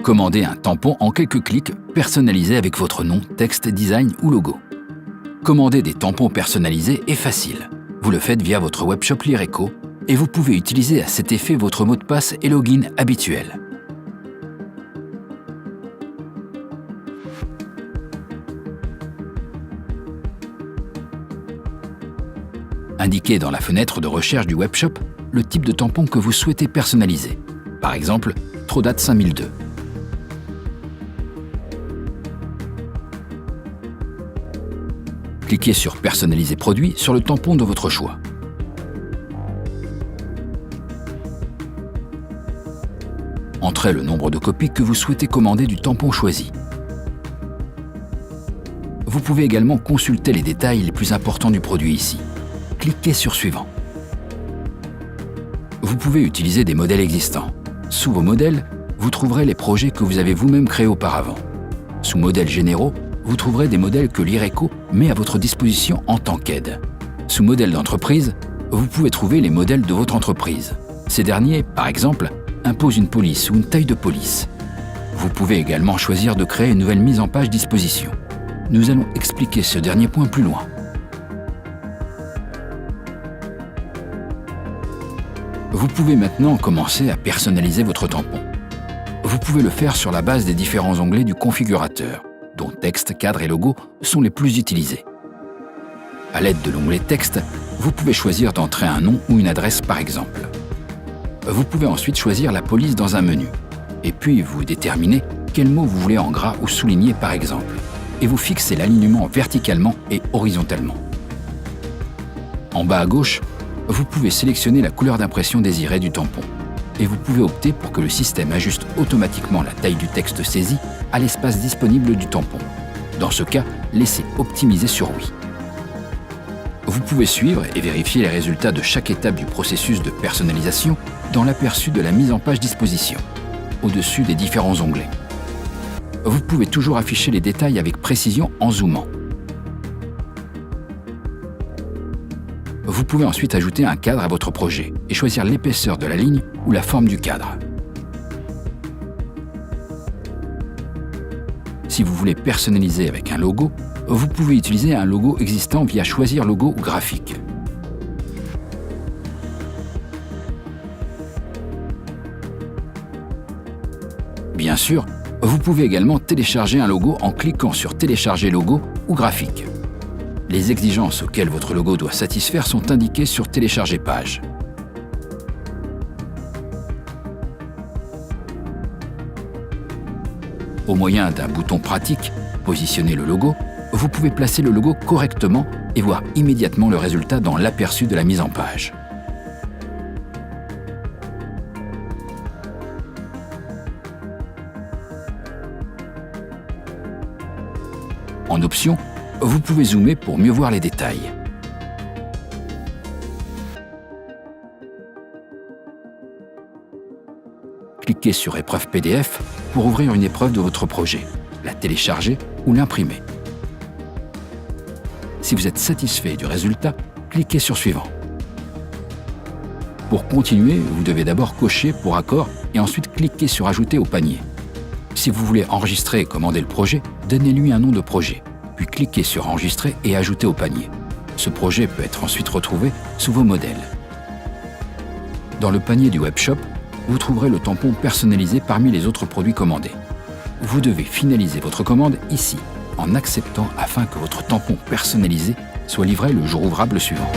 Commandez un tampon en quelques clics personnalisé avec votre nom, texte, design ou logo. Commander des tampons personnalisés est facile. Vous le faites via votre webshop Lyreco et vous pouvez utiliser à cet effet votre mot de passe et login habituel. Indiquez dans la fenêtre de recherche du webshop le type de tampon que vous souhaitez personnaliser. Par exemple, Trodat 5002. Cliquez sur Personnaliser produit sur le tampon de votre choix. Entrez le nombre de copies que vous souhaitez commander du tampon choisi. Vous pouvez également consulter les détails les plus importants du produit ici. Cliquez sur Suivant. Vous pouvez utiliser des modèles existants. Sous vos modèles, vous trouverez les projets que vous avez vous-même créés auparavant. Sous Modèles généraux, vous trouverez des modèles que Lyreco met à votre disposition en tant qu'aide. Sous Modèles d'entreprise, vous pouvez trouver les modèles de votre entreprise. Ces derniers, par exemple, imposent une police ou une taille de police. Vous pouvez également choisir de créer une nouvelle mise en page disposition. Nous allons expliquer ce dernier point plus loin. Vous pouvez maintenant commencer à personnaliser votre tampon. Vous pouvez le faire sur la base des différents onglets du configurateur, dont texte, cadre et logo sont les plus utilisés. À l'aide de l'onglet texte, vous pouvez choisir d'entrer un nom ou une adresse par exemple. Vous pouvez ensuite choisir la police dans un menu, et puis vous déterminez quel mot vous voulez en gras ou souligner par exemple, et vous fixez l'alignement verticalement et horizontalement. En bas à gauche, vous pouvez sélectionner la couleur d'impression désirée du tampon, et vous pouvez opter pour que le système ajuste automatiquement la taille du texte saisi à l'espace disponible du tampon. Dans ce cas, laissez Optimiser sur Oui. Vous pouvez suivre et vérifier les résultats de chaque étape du processus de personnalisation dans l'aperçu de la mise en page disposition, au-dessus des différents onglets. Vous pouvez toujours afficher les détails avec précision en zoomant. Vous pouvez ensuite ajouter un cadre à votre projet et choisir l'épaisseur de la ligne ou la forme du cadre. Si vous voulez personnaliser avec un logo, vous pouvez utiliser un logo existant via Choisir logo ou graphique. Bien sûr, vous pouvez également télécharger un logo en cliquant sur Télécharger logo ou graphique. Les exigences auxquelles votre logo doit satisfaire sont indiquées sur Télécharger page. Au moyen d'un bouton pratique, Positionner le logo, vous pouvez placer le logo correctement et voir immédiatement le résultat dans l'aperçu de la mise en page. En option, vous pouvez zoomer pour mieux voir les détails. Cliquez sur Épreuve PDF pour ouvrir une épreuve de votre projet, la télécharger ou l'imprimer. Si vous êtes satisfait du résultat, cliquez sur Suivant. Pour continuer, vous devez d'abord cocher Pour accord et ensuite cliquer sur Ajouter au panier. Si vous voulez enregistrer et commander le projet, donnez-lui un nom de projet, puis cliquez sur Enregistrer et Ajouter au panier. Ce projet peut être ensuite retrouvé sous vos modèles. Dans le panier du webshop, vous trouverez le tampon personnalisé parmi les autres produits commandés. Vous devez finaliser votre commande ici, en acceptant afin que votre tampon personnalisé soit livré le jour ouvrable suivant.